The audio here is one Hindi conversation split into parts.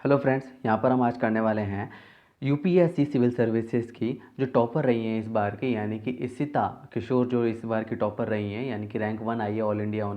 हेलो फ्रेंड्स, यहाँ पर हम आज करने वाले हैं यूपीएससी सिविल सर्विसेज की जो टॉपर रही हैं इस बार की, यानी कि इशिता किशोर जो इस बार की टॉपर रही हैं, यानी कि रैंक 1 आई है ऑल इंडिया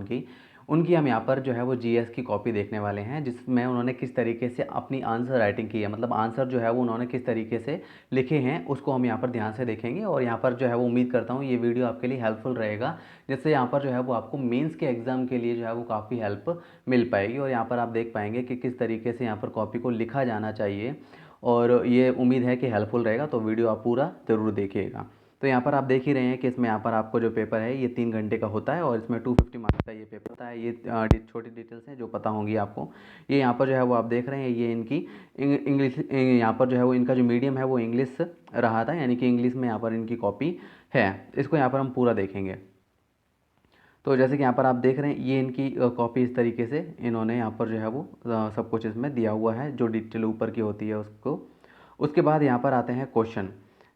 उनकी हम यहाँ पर जो है वो जीएस की कॉपी देखने वाले हैं, जिसमें उन्होंने किस तरीके से अपनी आंसर राइटिंग की है, मतलब आंसर जो है वो उन्होंने किस तरीके से लिखे हैं उसको हम यहाँ पर ध्यान से देखेंगे। और यहाँ पर जो है वो उम्मीद करता हूँ ये वीडियो आपके लिए हेल्पफुल रहेगा, जिससे यहाँ पर जो है वो आपको मेंस के एग्ज़ाम के लिए जो है वो काफ़ी हेल्प मिल पाएगी। और यहाँ पर आप देख पाएंगे कि किस तरीके से यहाँ पर कॉपी को लिखा जाना चाहिए, और ये उम्मीद है कि हेल्पफुल रहेगा, तो वीडियो आप पूरा ज़रूर देखिएगा। तो यहाँ पर आप देख ही रहे हैं कि इसमें यहाँ पर आपको जो पेपर है ये 3 घंटे का होता है और इसमें 250 मार्क्स का ये पेपर होता है। ये छोटी डिटेल्स हैं जो पता होंगी आपको। ये यहाँ पर जो है वो आप देख रहे हैं, ये इनकी इंग्लिश, यहाँ पर जो है वो इनका जो मीडियम है वो इंग्लिश रहा था, यानी कि इंग्लिश में यहाँ पर इनकी कॉपी है। इसको यहाँ पर हम पूरा देखेंगे। तो जैसे कि यहाँ पर आप देख रहे हैं, ये इनकी कॉपी इस तरीके से इन्होंने यहाँ पर जो है वो सब कुछ इसमें दिया हुआ है, जो डिटेल ऊपर की होती है उसको। उसके बाद यहाँ पर आते हैं क्वेश्चन।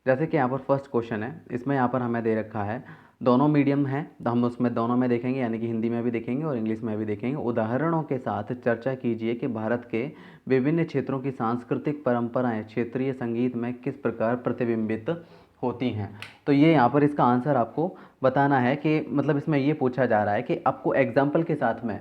जैसे कि यहाँ पर फर्स्ट क्वेश्चन है, इसमें यहाँ पर हमें दे रखा है दोनों मीडियम है, तो हम उसमें दोनों में देखेंगे, यानी कि हिंदी में भी देखेंगे और इंग्लिश में भी देखेंगे। उदाहरणों के साथ चर्चा कीजिए कि भारत के विभिन्न क्षेत्रों की सांस्कृतिक परंपराएं क्षेत्रीय संगीत में किस प्रकार प्रतिबिंबित होती हैं। तो ये यहाँ पर इसका आंसर आपको बताना है कि मतलब इसमें ये पूछा जा रहा है कि आपको एग्जाम्पल के साथ में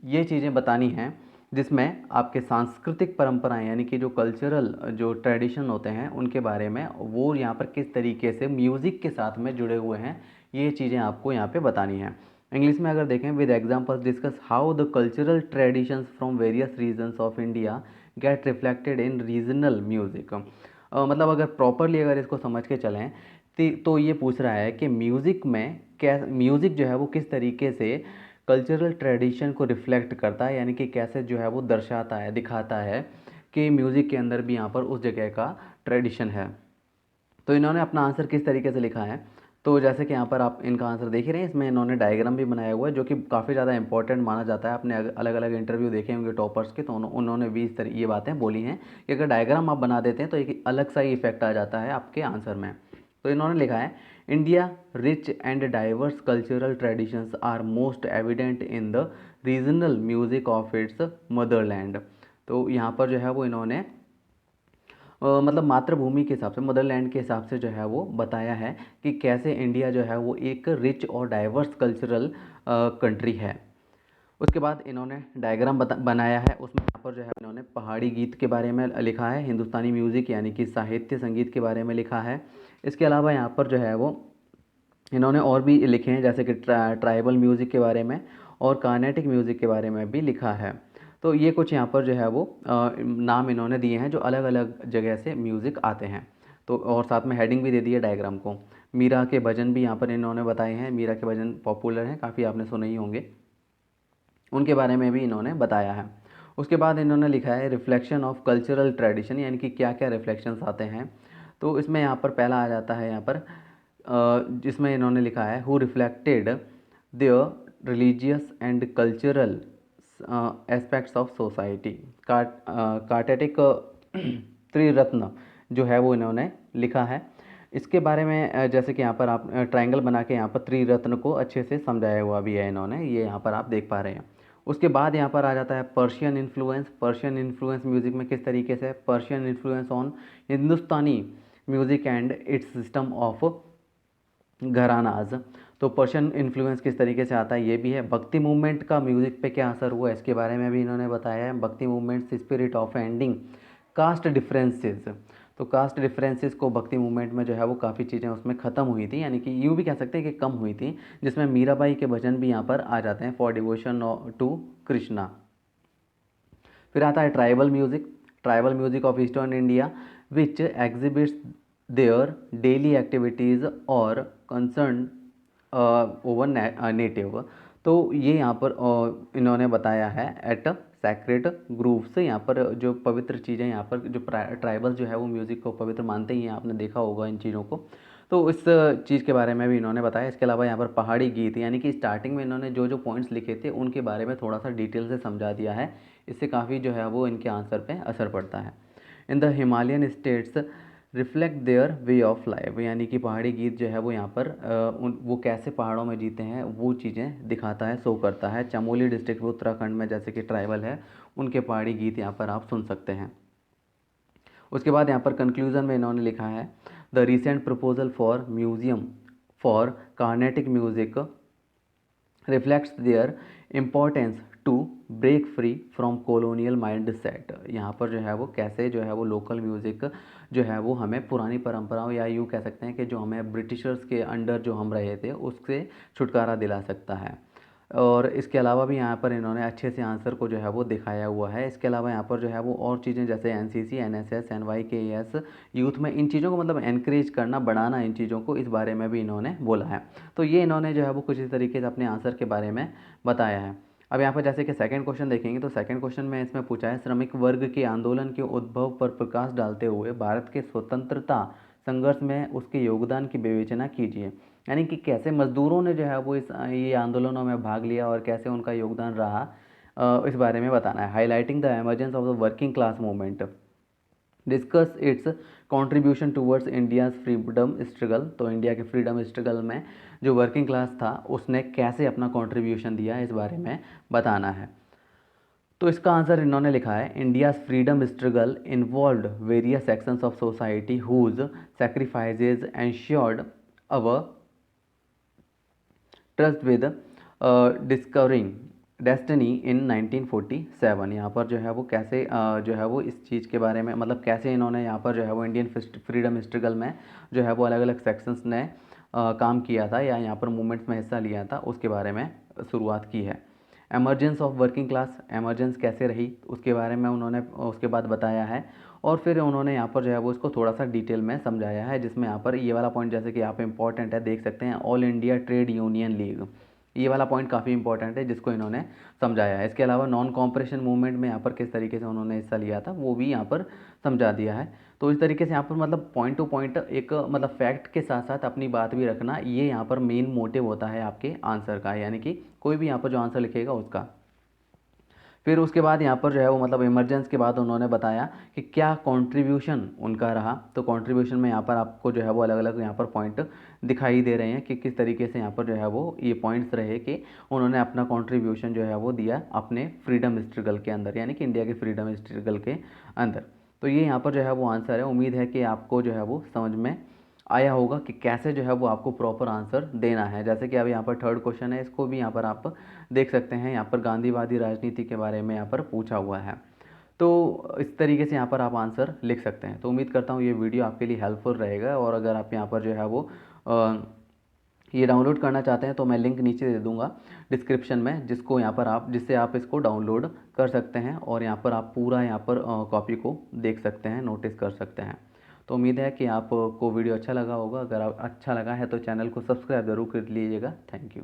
ये चीज़ें बतानी हैं जिसमें आपके सांस्कृतिक परंपराएं, यानी कि जो कल्चरल जो ट्रेडिशन होते हैं उनके बारे में वो यहाँ पर किस तरीके से म्यूज़िक के साथ में जुड़े हुए हैं, ये चीज़ें आपको यहाँ पे बतानी है। इंग्लिश में अगर देखें, with examples discuss how the cultural traditions from various regions of India get reflected in regional music. मतलब अगर प्रॉपरली अगर इसको समझ के चलें तो ये पूछ रहा है कि म्यूज़िक में क्या, म्यूज़िक जो है वो किस तरीके से कल्चरल ट्रेडिशन को रिफ्लेक्ट करता है, यानी कि कैसे जो है वो दर्शाता है, दिखाता है कि म्यूज़िक के अंदर भी यहाँ पर उस जगह का ट्रेडिशन है। तो इन्होंने अपना आंसर किस तरीके से लिखा है, तो जैसे कि यहाँ पर आप इनका आंसर देख ही रहे हैं, इसमें इन्होंने डायग्राम भी बनाया हुआ है जो कि काफ़ी ज़्यादा इंपॉर्टेंट माना जाता है। आपने अलग अलग इंटरव्यू देखे होंगे टॉपर्स के, तो उन्होंने भी ये बातें बोली हैं कि अगर डायग्राम आप बना देते हैं तो एक अलग सा ही इफेक्ट आ जाता है आपके आंसर में। तो इन्होंने लिखा है, India rich and diverse cultural traditions are most evident in the regional music of its motherland. तो यहाँ पर जो है वो इन्होंने मतलब मातृभूमि के हिसाब से, मदरलैंड के हिसाब से जो है वो बताया है कि कैसे इंडिया जो है वो एक रिच और डाइवर्स कल्चरल कंट्री है। उसके बाद इन्होंने डायग्राम बनाया है, उसमें यहाँ पर जो है इन्होंने पहाड़ी गीत के बारे में लिखा है, हिंदुस्तानी म्यूज़िक यानी कि साहित्य संगीत के बारे में लिखा है। इसके अलावा यहाँ पर जो है वो इन्होंने और भी लिखे हैं, जैसे कि ट्राइबल म्यूज़िक के बारे में और कार्नेटिक म्यूज़िक के बारे में भी लिखा है। तो ये कुछ यहाँ पर जो है वो नाम इन्होंने दिए हैं जो अलग अलग जगह से म्यूज़िक आते हैं। तो और साथ में हेडिंग भी दे दी है डायग्राम को। मीरा के भजन भी यहाँ पर इन्होंने बताए हैं, मीरा के भजन पॉपुलर हैं, काफ़ी आपने सुने ही होंगे, उनके बारे में भी इन्होंने बताया है। उसके बाद इन्होंने लिखा है रिफ्लेक्शन ऑफ कल्चरल ट्रेडिशन, यानी कि क्या क्या रिफ्लेक्शंस आते हैं। तो इसमें यहाँ पर पहला आ जाता है यहाँ पर जिसमें इन्होंने लिखा है who reflected their religious and cultural aspects of society. कार्टेटिक त्रिरत्न जो है वो इन्होंने लिखा है। इसके बारे में जैसे कि यहाँ पर आप ट्रायंगल बना के यहाँ पर त्रिरत्न को अच्छे से समझाया हुआ भी है इन्होंने, ये यहाँ पर आप देख पा रहे हैं। उसके बाद यहाँ पर आ जाता है Persian influence. Persian influence music में किस तरीके से, Persian influence on Hindustani music and it's system of gharanas. तो पर्शियन इन्फ्लुएंस किस तरीके से आता है ये भी है। भक्ति मूवमेंट का म्यूज़िक पे क्या असर हुआ, इसके बारे में भी इन्होंने बताया है। Bhakti movement spirit of ending caste differences. तो कास्ट डिफरेंसेस को भक्ति मूवमेंट में जो है वो काफ़ी चीज़ें उसमें ख़त्म हुई थी, यानी कि यूँ भी कह सकते हैं कि कम हुई थी, जिसमें मीराबाई के भजन भी यहाँ पर आ जाते हैं, फॉर डिवोशन टू कृष्णा। फिर आता है tribal music. Tribal music of eastern India which exhibits their daily activities और कंसर्न ओवर नेटिव। तो ये यहाँ पर इन्होंने बताया है एट सैक्रेड ग्रूव्स। यहाँ पर जो पवित्र चीज़ें, यहाँ पर जो ट्राइबल जो है वो म्यूज़िक को पवित्र मानते ही हैं, आपने देखा होगा इन चीज़ों को। तो इस चीज़ के बारे में भी इन्होंने बताया। इसके अलावा यहाँ पर पहाड़ी गीत, यानी कि स्टार्टिंग में इन्होंने जो जो पॉइंट्स लिखे थे उनके बारे में थोड़ा सा डिटेल से समझा दिया है। इससे काफ़ी जो है वो इनके आंसर पे असर पड़ता है। In the Himalayan states reflect their way of life, यानी कि पहाड़ी गीत जो है वो यहाँ पर वो कैसे पहाड़ों में जीते हैं वो चीज़ें दिखाता है, शो करता है। चमोली डिस्ट्रिक्ट में उत्तराखंड में जैसे कि ट्राइबल है, उनके पहाड़ी गीत यहाँ पर आप सुन सकते हैं। उसके बाद यहाँ पर कंक्लूज़न में इन्होंने लिखा है, the recent proposal for museum for Carnatic music reflects their importance to break free from colonial mindset. यहाँ पर जो है वो कैसे जो है वो लोकल म्यूज़िक जो है वो हमें पुरानी परंपराओं या यूँ कह सकते हैं कि जो हमें ब्रिटिशर्स के अंडर जो हम रहे थे उससे छुटकारा दिला सकता है। और इसके अलावा भी यहाँ पर इन्होंने अच्छे से आंसर को जो है वो दिखाया हुआ है। इसके अलावा यहाँ पर जो है वो और चीज़ें जैसे एनसीसी, एनएसएस, एनवाईकेएस यूथ में इन चीज़ों को मतलब एनकरेज करना, बढ़ाना इन चीज़ों को, इस बारे में भी इन्होंने बोला है। तो ये इन्होंने जो है वो कुछ इस तरीके से अपने आंसर के बारे में बताया है। अब यहाँ पर जैसे कि सेकंड क्वेश्चन देखेंगे तो सेकंड क्वेश्चन में इसमें पूछा है, श्रमिक वर्ग के आंदोलन के उद्भव पर प्रकाश डालते हुए भारत के स्वतंत्रता संघर्ष में उसके योगदान की विवेचना कीजिए। यानी कि कैसे मज़दूरों ने जो है वो इस ये आंदोलनों में भाग लिया और कैसे उनका योगदान रहा, इस बारे में बताना है। Highlighting the emergence of the working class movement, discuss it's contribution towards India's freedom struggle. तो इंडिया के फ्रीडम स्ट्रगल में जो वर्किंग क्लास था उसने कैसे अपना कंट्रीब्यूशन दिया, इस बारे में बताना है। तो इसका आंसर इन्होंने लिखा है, India's freedom struggle involved various sections of society whose sacrifices ensured our trust with discovering destiny in 1947। यहाँ पर जो है वो कैसे जो है वो इस चीज़ के बारे में मतलब कैसे इन्होंने यहाँ पर जो है वो इंडियन फ्रीडम स्ट्रगल में जो है वो अलग अलग सेक्शंस ने काम किया था या यहाँ पर मूवमेंट्स में हिस्सा लिया था, उसके बारे में शुरुआत की है। Emergence of working class, emergence कैसे रही उसके बारे में उन्होंने उसके बाद बताया है। और फिर उन्होंने यहाँ पर जो है वो इसको थोड़ा सा डिटेल में समझाया है, जिसमें यहाँ पर ये वाला पॉइंट जैसे कि यहाँ पे इंपॉर्टेंट है, देख सकते हैं, all India trade union league, ये वाला पॉइंट काफ़ी इंपॉर्टेंट है जिसको इन्होंने समझाया है। इसके अलावा नॉन कॉम्परेशन मूवमेंट में यहाँ पर किस तरीके से उन्होंने हिस्सा लिया था वो भी यहाँ पर समझा दिया है। तो इस तरीके से यहाँ पर मतलब पॉइंट टू पॉइंट एक मतलब फैक्ट के साथ साथ अपनी बात भी रखना, ये यहाँ पर मेन मोटिव होता है आपके आंसर का, यानी कि कोई भी यहाँ पर जो आंसर लिखेगा उसका। फिर उसके बाद यहाँ पर जो है वो मतलब इमरजेंस के बाद उन्होंने बताया कि क्या कंट्रीब्यूशन उनका रहा। तो कंट्रीब्यूशन में यहाँ पर आपको जो है वो अलग अलग यहाँ पर पॉइंट दिखाई दे रहे हैं कि किस तरीके से यहाँ पर जो है वो ये पॉइंट्स रहे कि उन्होंने अपना कंट्रीब्यूशन जो है वो दिया अपने फ्रीडम स्ट्रगल के अंदर, यानी कि इंडिया के फ्रीडम स्ट्रगल के अंदर। तो ये यहाँ पर जो है वो आंसर है। उम्मीद है कि आपको जो है वो समझ में आया होगा कि कैसे जो है वो आपको प्रॉपर आंसर देना है। जैसे कि अब यहाँ पर थर्ड क्वेश्चन है, इसको भी यहाँ पर आप देख सकते हैं। यहाँ पर गांधीवादी राजनीति के बारे में यहाँ पर पूछा हुआ है, तो इस तरीके से यहाँ पर आप आंसर लिख सकते हैं। तो उम्मीद करता हूँ ये वीडियो आपके लिए हेल्पफुल रहेगा। और अगर आप यहाँ पर जो है वो ये डाउनलोड करना चाहते हैं तो मैं लिंक नीचे दे दूँगा डिस्क्रिप्शन में, जिसको यहाँ पर आप जिससे आप इसको डाउनलोड कर सकते हैं और यहाँ पर आप पूरा यहाँ पर कॉपी को देख सकते हैं, नोटिस कर सकते हैं। तो उम्मीद है कि आपको वीडियो अच्छा लगा होगा। अगर अच्छा लगा है तो चैनल को सब्सक्राइब ज़रूर कर लीजिएगा। Thank you.